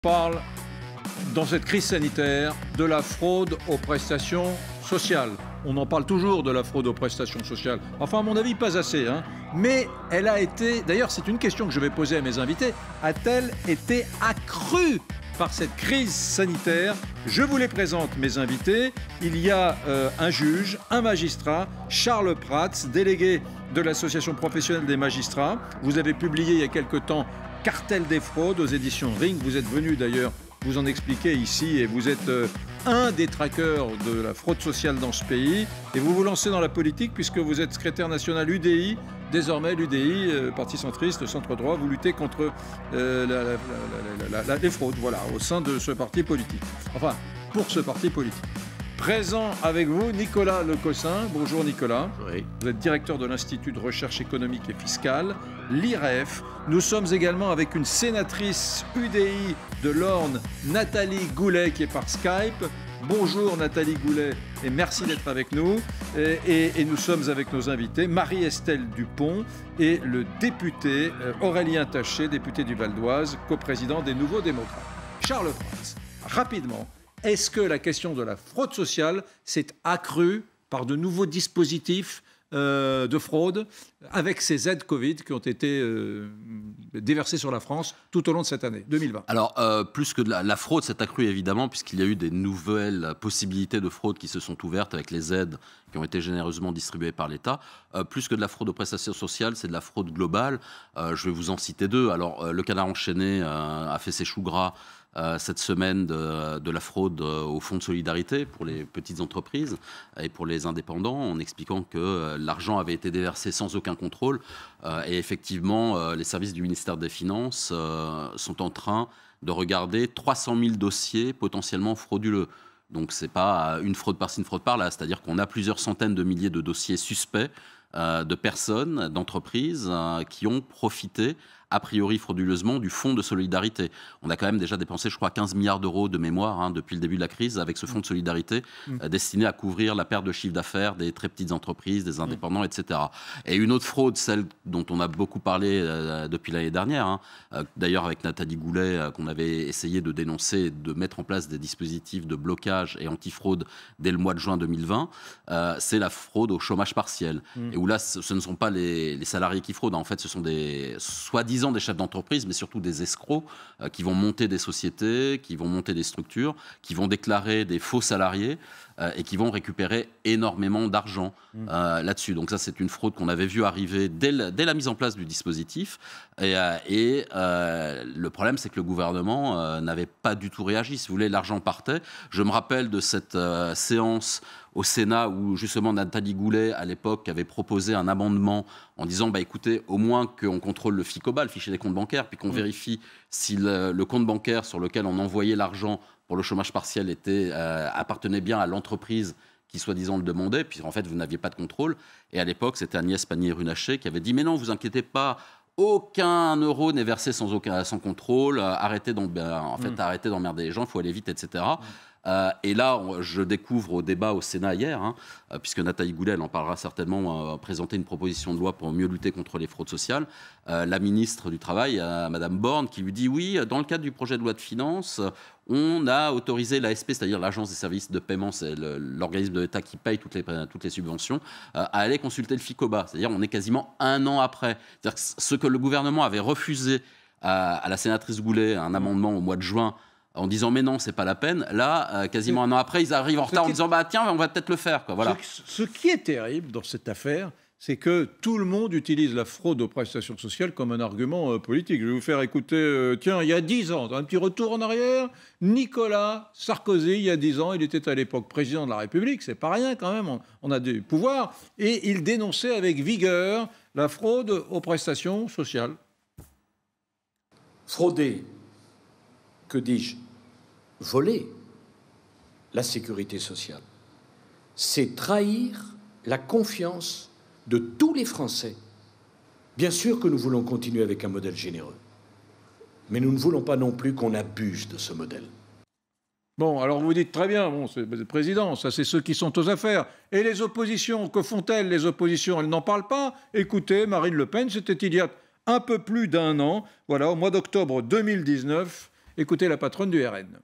parle, dans cette crise sanitaire, de la fraude aux prestations sociales. On en parle toujours de la fraude aux prestations sociales. Enfin, à mon avis, pas assez. Mais elle a été... D'ailleurs, c'est une question que je vais poser à mes invités. A-t-elle été accrue par cette crise sanitaire? Je vous les présente, mes invités. Il y a un juge, un magistrat, Charles Prats, délégué de l'Association professionnelle des magistrats. Vous avez publié il y a quelque temps Cartel des fraudes aux éditions Ring. Vous êtes venu d'ailleurs vous en expliquer ici et vous êtes un des traqueurs de la fraude sociale dans ce pays. Et vous vous lancez dans la politique puisque vous êtes secrétaire national UDI. Désormais, l'UDI, Parti centriste, centre droit, vous luttez contre les fraudes, voilà, au sein de ce parti politique. Enfin, pour ce parti politique. Présent avec vous, Nicolas Lecossin. Bonjour Nicolas. Oui. Vous êtes directeur de l'Institut de recherche économique et fiscale, l'IREF. Nous sommes également avec une sénatrice UDI de l'Orne, Nathalie Goulet, qui est par Skype. Bonjour Nathalie Goulet et merci d'être avec nous. Et nous sommes avec nos invités, Marie-Estelle Dupont et le député Aurélien Taché, député du Val d'Oise, coprésident des Nouveaux Démocrates. Charles Prats, rapidement, est-ce que la question de la fraude sociale s'est accrue par de nouveaux dispositifs de fraude avec ces aides Covid qui ont été déversées sur la France tout au long de cette année 2020? Alors, plus que de la fraude s'est accrue évidemment, puisqu'il y a eu des nouvelles possibilités de fraude qui se sont ouvertes avec les aides qui ont été généreusement distribuées par l'État. Plus que de la fraude aux prestations sociales, c'est de la fraude globale. Je vais vous en citer deux. Alors, le Canard enchaîné a fait ses choux gras cette semaine de la fraude au fonds de solidarité pour les petites entreprises et pour les indépendants, en expliquant que l'argent avait été déversé sans aucun contrôle. Et effectivement, les services du ministère des Finances sont en train de regarder 300 000 dossiers potentiellement frauduleux. Donc ce n'est pas une fraude par-ci, une fraude par-là, c'est-à-dire qu'on a plusieurs centaines de milliers de dossiers suspects de personnes, d'entreprises qui ont profité a priori frauduleusement du fonds de solidarité. On a quand même déjà dépensé, je crois, 15 milliards d'euros de mémoire depuis le début de la crise avec ce fonds de solidarité destiné à couvrir la perte de chiffre d'affaires des très petites entreprises, des indépendants, etc. Et une autre fraude, celle dont on a beaucoup parlé depuis l'année dernière, d'ailleurs avec Nathalie Goulet, qu'on avait essayé de dénoncer, de mettre en place des dispositifs de blocage et antifraude dès le mois de juin 2020, c'est la fraude au chômage partiel. Et où là, ce ne sont pas les salariés qui fraudent, en fait, ce sont des soi-disant des chefs d'entreprise, mais surtout des escrocs qui vont monter des sociétés, qui vont monter des structures, qui vont déclarer des faux salariés et qui vont récupérer énormément d'argent là-dessus. Donc ça, c'est une fraude qu'on avait vu arriver dès la mise en place du dispositif. Et le problème, c'est que le gouvernement n'avait pas du tout réagi. Si vous voulez, l'argent partait. Je me rappelle de cette séance au Sénat où justement Nathalie Goulet, à l'époque, avait proposé un amendement en disant écoutez, au moins qu'on contrôle le FICOBA, le fichier des comptes bancaires, puis qu'on vérifie si le compte bancaire sur lequel on envoyait l'argent pour le chômage partiel appartenait bien à l'entreprise qui soi-disant le demandait, puis en fait vous n'aviez pas de contrôle. Et à l'époque, c'était Agnès Pannier-Runacher qui avait dit mais non, vous inquiétez pas, aucun euro n'est versé sans contrôle, arrêtez d'emmerder les gens, il faut aller vite, etc. Et là, je découvre au débat au Sénat hier, puisque Nathalie Goulet, elle en parlera certainement, présenter une proposition de loi pour mieux lutter contre les fraudes sociales, la ministre du Travail, Madame Borne, qui lui dit oui, dans le cadre du projet de loi de finances, on a autorisé l'ASP, c'est-à-dire l'Agence des services de paiement, c'est l'organisme de l'État qui paye toutes les subventions, à aller consulter le FICOBA. C'est-à-dire on est quasiment un an après. C'est-à-dire que ce que le gouvernement avait refusé à la sénatrice Goulet, un amendement au mois de juin, en disant mais non, c'est pas la peine. Là, quasiment un an après, ils arrivent en retard en disant tiens, on va peut-être le faire. Quoi. Voilà. Ce qui est terrible dans cette affaire, c'est que tout le monde utilise la fraude aux prestations sociales comme un argument politique. Je vais vous faire écouter, tiens, il y a 10 ans, un petit retour en arrière, Nicolas Sarkozy, il y a 10 ans, il était à l'époque président de la République, c'est pas rien quand même, on a du pouvoir, et il dénonçait avec vigueur la fraude aux prestations sociales. Frauder, que dis-je, voler la sécurité sociale, c'est trahir la confiance de tous les Français. Bien sûr que nous voulons continuer avec un modèle généreux, mais nous ne voulons pas non plus qu'on abuse de ce modèle. Bon, alors vous dites très bien, bon, c'est le président, ça c'est ceux qui sont aux affaires. Et les oppositions, que font-elles les oppositions? Elles n'en parlent pas. Écoutez, Marine Le Pen, c'était il y a un peu plus d'un an, voilà, au mois d'octobre 2019, Écoutez la patronne du RN.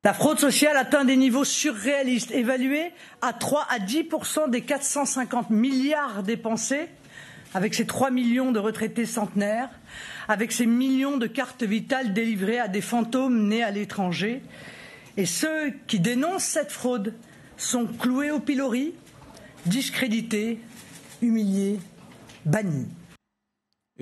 La fraude sociale atteint des niveaux surréalistes, évalués à 3 à 10% des 450 milliards dépensés, avec ces 3 millions de retraités centenaires, avec ces millions de cartes vitales délivrées à des fantômes nés à l'étranger. Et ceux qui dénoncent cette fraude sont cloués au pilori, discrédités, humiliés, bannis.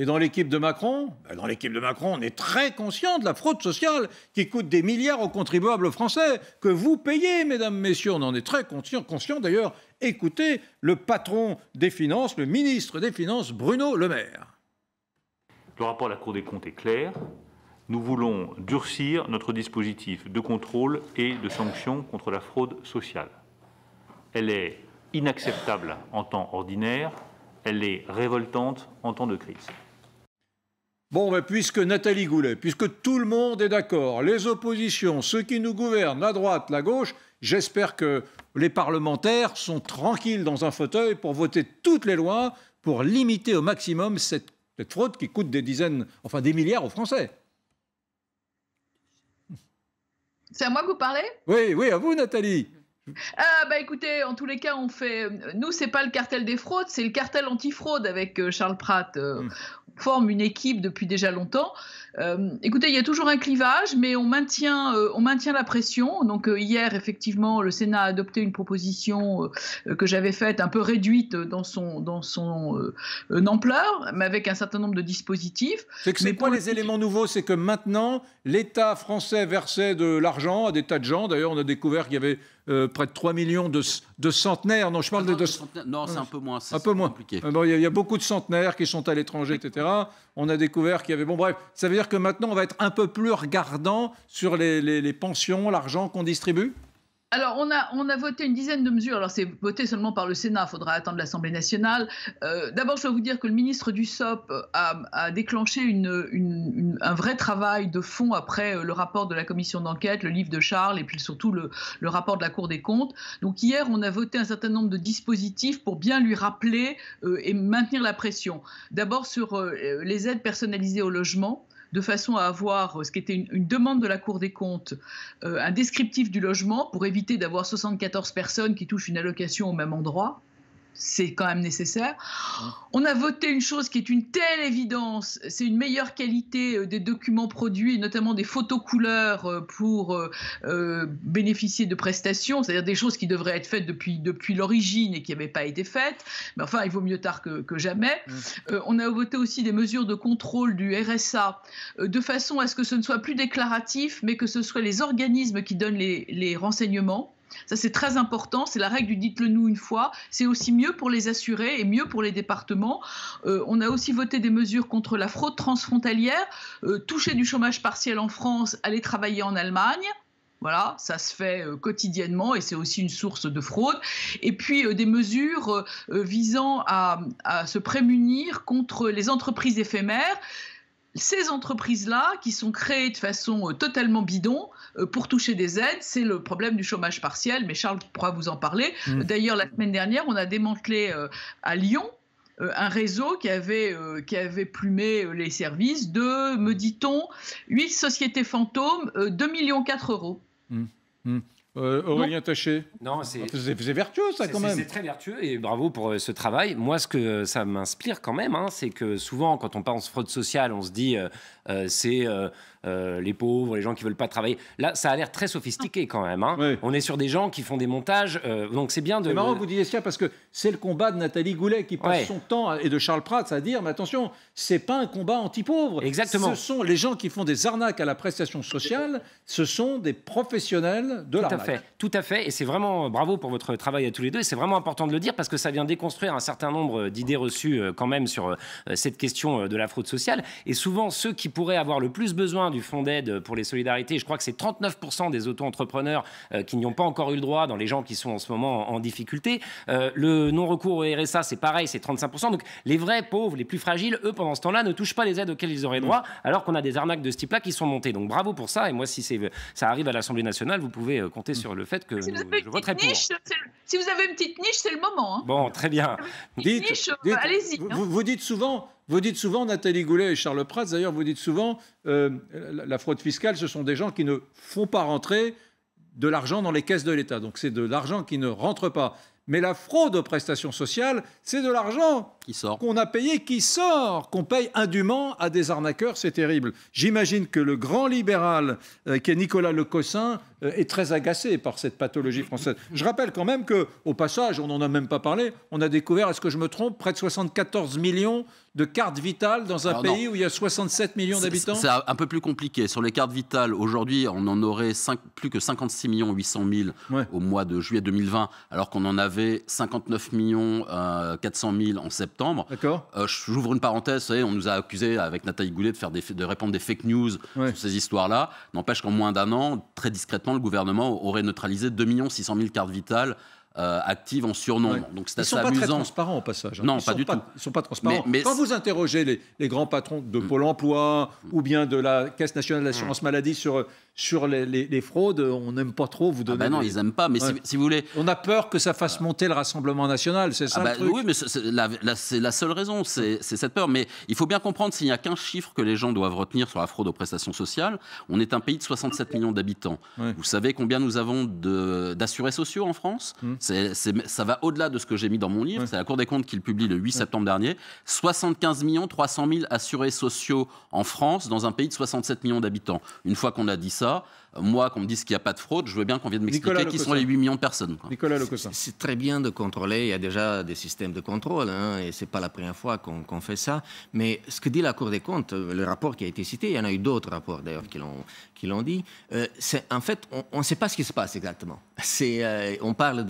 Et dans l'équipe de Macron, on est très conscient de la fraude sociale qui coûte des milliards aux contribuables français, que vous payez, mesdames, messieurs. On en est très conscient d'ailleurs. Écoutez le patron des Finances, le ministre des Finances, Bruno Le Maire. Le rapport de la Cour des comptes est clair. Nous voulons durcir notre dispositif de contrôle et de sanction contre la fraude sociale. Elle est inacceptable en temps ordinaire, elle est révoltante en temps de crise. Bon, mais puisque Nathalie Goulet, puisque tout le monde est d'accord, les oppositions, ceux qui nous gouvernent, la droite, la gauche, j'espère que les parlementaires sont tranquilles dans un fauteuil pour voter toutes les lois pour limiter au maximum cette fraude qui coûte des milliards aux Français. C'est à moi que vous parlez ? Oui, à vous, Nathalie. Écoutez, en tous les cas, nous, c'est pas le cartel des fraudes, c'est le cartel anti-fraude avec Charles Pratt. On forme une équipe depuis déjà longtemps. Écoutez, il y a toujours un clivage, mais on maintient la pression. Donc hier, effectivement, le Sénat a adopté une proposition que j'avais faite, un peu réduite dans son ampleur, mais avec un certain nombre de dispositifs. C'est quoi les éléments nouveaux? C'est que maintenant, l'État français versait de l'argent à des tas de gens. D'ailleurs, on a découvert qu'il y avait près de 3 millions de centenaires. Non, je parle de centenaires. Non, c'est un peu moins. Un peu moins. Compliqué. Il y a beaucoup de centenaires qui sont à l'étranger, etc. On a découvert qu'il y avait... Bon, bref, ça veut dire que maintenant, on va être un peu plus regardant sur les pensions, l'argent qu'on distribue? Alors, on a voté une dizaine de mesures. Alors, c'est voté seulement par le Sénat. Il faudra attendre l'Assemblée nationale. D'abord, je dois vous dire que le ministre Dussopt a déclenché un vrai travail de fond après le rapport de la commission d'enquête, le livre de Charles et puis surtout le rapport de la Cour des comptes. Donc, hier, on a voté un certain nombre de dispositifs pour bien lui rappeler et maintenir la pression. D'abord, sur les aides personnalisées au logement, de façon à avoir ce qui était une demande de la Cour des comptes, un descriptif du logement pour éviter d'avoir 74 personnes qui touchent une allocation au même endroit. C'est quand même nécessaire. On a voté une chose qui est une telle évidence, c'est une meilleure qualité des documents produits, notamment des photos couleurs pour bénéficier de prestations, c'est-à-dire des choses qui devraient être faites depuis l'origine et qui n'avaient pas été faites. Mais enfin, il vaut mieux tard que jamais. On a voté aussi des mesures de contrôle du RSA de façon à ce que ce ne soit plus déclaratif, mais que ce soit les organismes qui donnent les renseignements. Ça, c'est très important. C'est la règle du dites-le-nous une fois. C'est aussi mieux pour les assurés et mieux pour les départements. On a aussi voté des mesures contre la fraude transfrontalière. Toucher du chômage partiel en France, aller travailler en Allemagne. Voilà, ça se fait quotidiennement et c'est aussi une source de fraude. Et puis des mesures visant à se prémunir contre les entreprises éphémères. Ces entreprises-là, qui sont créées de façon totalement bidon pour toucher des aides, c'est le problème du chômage partiel, mais Charles pourra vous en parler. D'ailleurs, la semaine dernière, on a démantelé à Lyon un réseau qui avait plumé les services de, me dit-on, 8 sociétés fantômes, 2,4 millions d'euros. Aurélien Taché. Non, c'est vertueux, ça, quand même. C'est très vertueux et bravo pour ce travail. Moi, ce que ça m'inspire quand même, c'est que souvent, quand on pense fraude sociale, on se dit c'est les pauvres, les gens qui veulent pas travailler. Là, ça a l'air très sophistiqué quand même. Oui. On est sur des gens qui font des montages, donc c'est bien de... C'est marrant que vous disiez ça parce que c'est le combat de Nathalie Goulet qui passe son temps, et de Charles Pratt, à dire, mais attention, c'est pas un combat anti-pauvre. Exactement. Ce sont les gens qui font des arnaques à la prestation sociale, ce sont des professionnels de l'arnaque. Tout à fait, et c'est vraiment bravo pour votre travail à tous les deux, et c'est vraiment important de le dire parce que ça vient déconstruire un certain nombre d'idées reçues quand même sur cette question de la fraude sociale, et souvent ceux qui pourraient avoir le plus besoin du fonds d'aide pour les solidarités, je crois que c'est 39% des auto-entrepreneurs qui n'y ont pas encore eu le droit dans les gens qui sont en ce moment en difficulté. Le non-recours au RSA, c'est pareil, c'est 35%, donc les vrais pauvres, les plus fragiles, eux pendant ce temps-là ne touchent pas les aides auxquelles ils auraient droit, alors qu'on a des arnaques de ce type-là qui sont montées, donc bravo pour ça, et moi si ça arrive à l'Assemblée nationale, vous pouvez compter sur le fait que je voterai pour. Si vous avez une petite niche, c'est le moment. Bon, très bien. Allez-y. Vous dites souvent, Vous dites souvent, Nathalie Goulet et Charles Prats, d'ailleurs, vous dites souvent, la fraude fiscale, ce sont des gens qui ne font pas rentrer de l'argent dans les caisses de l'État. Donc c'est de l'argent qui ne rentre pas. Mais la fraude aux prestations sociales, c'est de l'argent qu'on a payé, qui sort, qu'on paye indûment à des arnaqueurs, c'est terrible. J'imagine que le grand libéral, qui est Nicolas Lecossin, est très agacé par cette pathologie française. Je rappelle quand même qu'au passage, on n'en a même pas parlé, on a découvert, est-ce que je me trompe, près de 74 millions de cartes vitales dans un pays où il y a 67 millions d'habitants. C'est un peu plus compliqué. Sur les cartes vitales, aujourd'hui, on en aurait plus que 56 800 000 au mois de juillet 2020, alors qu'on en avait 59 400 000 en septembre. D'accord. J'ouvre une parenthèse, vous savez, on nous a accusés avec Nathalie Goulet de répandre des fake news sur ces histoires-là. N'empêche qu'en moins d'un an, très discrètement, le gouvernement aurait neutralisé 2 600 000 cartes vitales actives en surnombre. Donc c'est assez amusant. Ils ne sont pas très transparents au passage. Non, pas du tout. Ils ne sont pas transparents. Mais quand vous interrogez les grands patrons de Pôle emploi ou bien de la Caisse nationale d'assurance maladie sur les fraudes, on n'aime pas trop vous donner... non, ils n'aiment pas, mais si vous voulez... On a peur que ça fasse monter le Rassemblement national, c'est ça le truc. Oui, mais c'est la seule raison, c'est cette peur. Mais il faut bien comprendre, s'il n'y a qu'un chiffre que les gens doivent retenir sur la fraude aux prestations sociales, on est un pays de 67 millions d'habitants. Vous savez combien nous avons d'assurés sociaux en France? Ça va au-delà de ce que j'ai mis dans mon livre. C'est la Cour des comptes qui le publie le 8 septembre dernier. 75 300 000 assurés sociaux en France, dans un pays de 67 millions d'habitants. Une fois qu'on a dit ça, moi, qu'on me dise qu'il n'y a pas de fraude, je veux bien qu'on vienne m'expliquer qui sont les 8 millions de personnes. Nicolas Lecossin. C'est très bien de contrôler, il y a déjà des systèmes de contrôle, et ce n'est pas la première fois qu'on fait ça. Mais ce que dit la Cour des comptes, le rapport qui a été cité, il y en a eu d'autres rapports d'ailleurs qui l'ont dit, en fait, on ne sait pas ce qui se passe exactement. On parle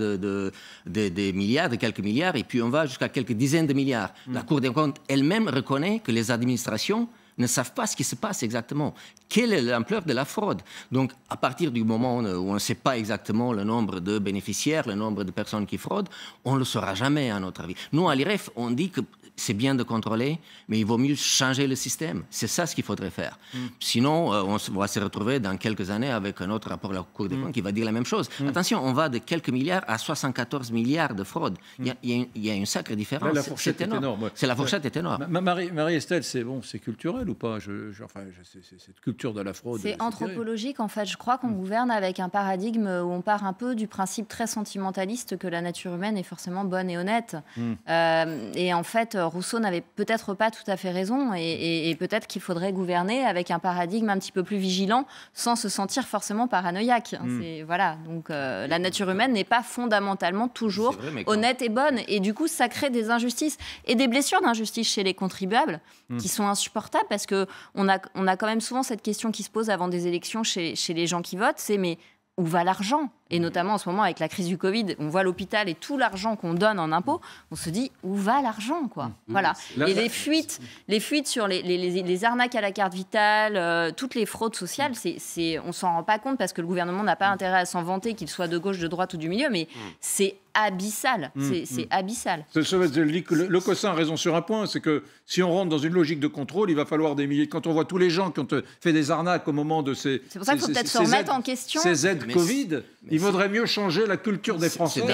des milliards, de quelques milliards, et puis on va jusqu'à quelques dizaines de milliards. La Cour des comptes elle-même reconnaît que les administrations ne savent pas ce qui se passe exactement. Quelle est l'ampleur de la fraude? Donc, à partir du moment où on ne sait pas exactement le nombre de bénéficiaires, le nombre de personnes qui fraudent, on ne le saura jamais, à notre avis. Nous, à l'IREF, on dit que c'est bien de contrôler, mais il vaut mieux changer le système. C'est ça ce qu'il faudrait faire. Sinon, on va se retrouver dans quelques années avec un autre rapport de la Cour des comptes qui va dire la même chose. Attention, on va de quelques milliards à 74 milliards de fraude. Il y a une sacrée différence. Là, la fourchette est énorme. La fourchette est énorme. Marie-Estelle, c'est culturel ou pas? C'est cette culture de la fraude. C'est anthropologique, en fait. Je crois qu'on gouverne avec un paradigme où on part un peu du principe très sentimentaliste que la nature humaine est forcément bonne et honnête. Et en fait, Rousseau n'avait peut-être pas tout à fait raison, et peut-être qu'il faudrait gouverner avec un paradigme un petit peu plus vigilant, sans se sentir forcément paranoïaque. Voilà. Donc la nature humaine n'est pas fondamentalement toujours honnête et bonne, et du coup ça crée des injustices et des blessures d'injustice chez les contribuables qui sont insupportables, parce que on a quand même souvent cette question qui se pose avant des élections chez les gens qui votent, c'est mais où va l'argent? Et notamment en ce moment avec la crise du Covid, on voit l'hôpital et tout l'argent qu'on donne en impôts, on se dit où va l'argent, quoi. Voilà. Et les fuites sur les arnaques à la carte vitale, toutes les fraudes sociales, on s'en rend pas compte parce que le gouvernement n'a pas intérêt à s'en vanter, qu'il soit de gauche, de droite ou du milieu, mais c'est abyssal. C'est abyssal. Lecossin a raison sur un point, c'est que si on rentre dans une logique de contrôle, il va falloir des milliers. Quand on voit tous les gens qui ont fait des arnaques au moment de ces... C'est pour ça qu'il faut peut-être se remettre en question. Ces aides Covid, il vaudrait mieux changer la culture des Français. C'est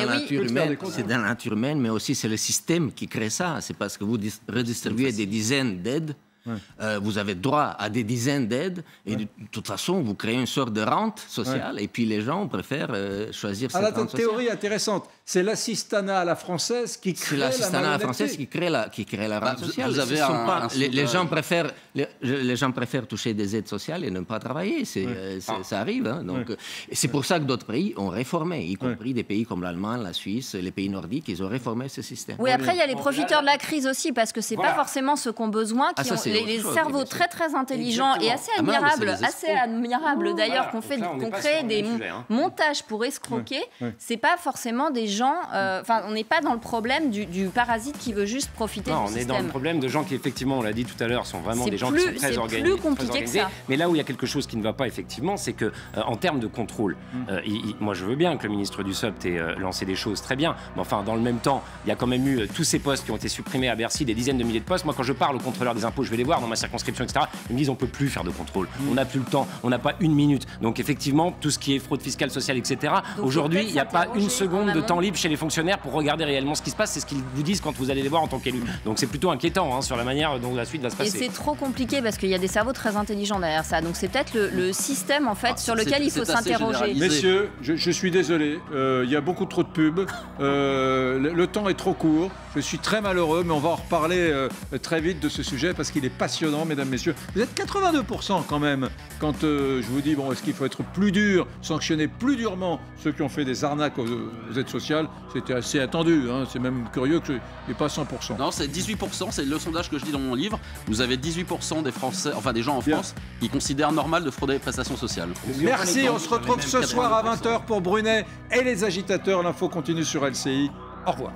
dans la nature humaine, mais aussi c'est le système qui crée ça. C'est parce que vous redistribuez des dizaines d'aides. Vous avez droit à des dizaines d'aides et de toute façon vous créez une sorte de rente sociale et puis les gens préfèrent choisir cette rente sociale. La théorie intéressante, c'est l'assistanat à la française qui crée la malhonnêteté. C'est l'assistanat à la française qui crée la rente sociale. Vous avez les gens préfèrent toucher des aides sociales et ne pas travailler. Ça arrive. Hein, donc, et c'est pour ça que d'autres pays ont réformé, y compris des pays comme l'Allemagne, la Suisse, les pays nordiques, ils ont réformé ce système. Oui, après il y a les profiteurs de la crise aussi, parce que c'est pas forcement ceux qui ont besoin, qui ont les cerveaux très très intelligents et assez admirables, d'ailleurs, qu'on crée des montages pour escroquer. C'est pas forcément des gens. Enfin, on n'est pas dans le problème du parasite qui veut juste profiter du système. On est dans le problème de gens qui, effectivement, on l'a dit tout à l'heure, sont vraiment des gens qui sont très organisés. C'est plus compliqué que ça. Mais là où il y a quelque chose qui ne va pas, effectivement, c'est que en termes de contrôle, moi je veux bien que le ministre du SOPT ait lancé des choses très bien, mais enfin, dans le même temps, il y a quand même eu tous ces postes qui ont été supprimés à Bercy, des dizaines de milliers de postes. Moi, quand je parle aux contrôleurs des impôts, je vais les les voir dans ma circonscription, etc. Ils me disent on peut plus faire de contrôle, on n'a plus le temps, on n'a pas une minute. Donc effectivement, tout ce qui est fraude fiscale, sociale, etc. Aujourd'hui, il n'y a pas une seconde de temps libre chez les fonctionnaires pour regarder réellement ce qui se passe. C'est ce qu'ils vous disent quand vous allez les voir en tant qu'élu. Donc c'est plutôt inquiétant sur la manière dont la suite va se passer. Et c'est trop compliqué parce qu'il y a des cerveaux très intelligents derrière ça. Donc c'est peut-être le système en fait sur lequel il faut s'interroger. Messieurs, je suis désolé, il y a beaucoup trop de pubs, le temps est trop court, je suis très malheureux, mais on va en reparler très vite de ce sujet parce qu'il est passionnant, mesdames, messieurs. Vous êtes 82% quand même quand je vous dis, bon, est-ce qu'il faut être plus dur, sanctionner plus durement ceux qui ont fait des arnaques aux aides sociales? C'était assez attendu, hein, c'est même curieux que ce n'est pas 100%. Non, c'est 18%, c'est le sondage que je dis dans mon livre. Vous avez 18% des Français, enfin des gens en France, qui considèrent normal de frauder les prestations sociales. Merci, on se retrouve ce soir à 20h pour Brunet et les agitateurs. L'info continue sur LCI. Au revoir.